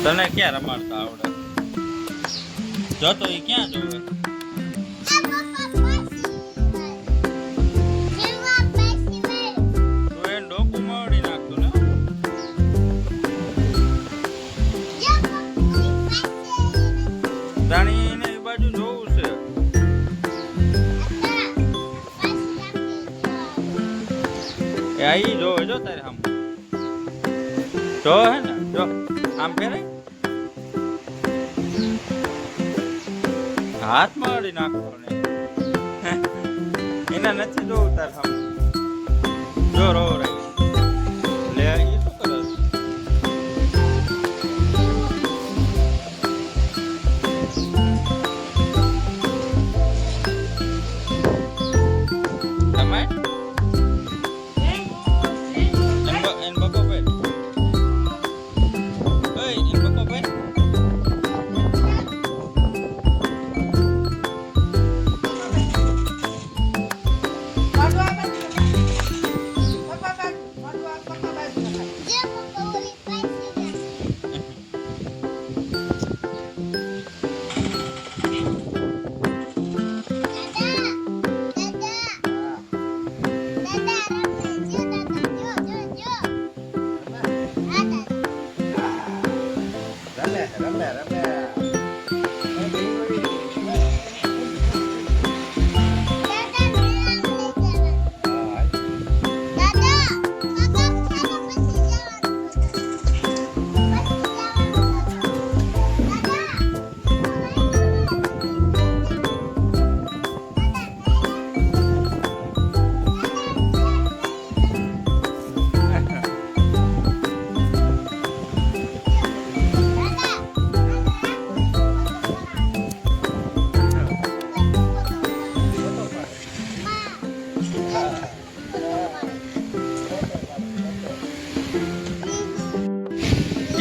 તને ક્યાં રમાડતા આવડે? જો તો એ ક્યાં જોવે? તો એ ડોકું મળી નાખતું ને. જાણી એને એ બાજુ જોવું છે. એ આઈ જોવે જો તારે આમ જો હે ને જો આમ ફેરાય હાથમાં અડી નાખતો ને એના નથી જોવું તાર આમ જો રો રહી લે એ શું કરે તમે en bako pe oi en bako pe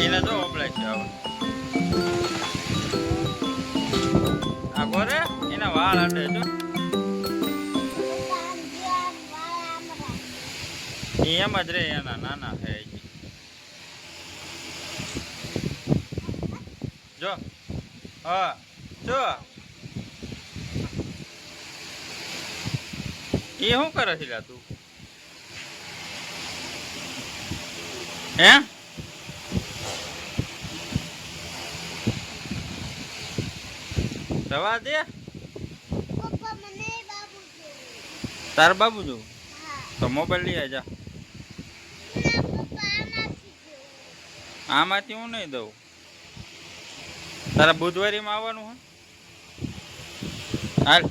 એને તો ઓબળાય છે આ ગોરે એના વાળ અડે જો એમ જ રે એના નાના થાય જો હા જો એ શું કરે છે તું હે દવા દે તાર બાબુ જો તો મોબાઈલ લઈ જા આમાંથી હું નહીં દઉં તારા બુધવારીમાં આવવાનું હે હાલ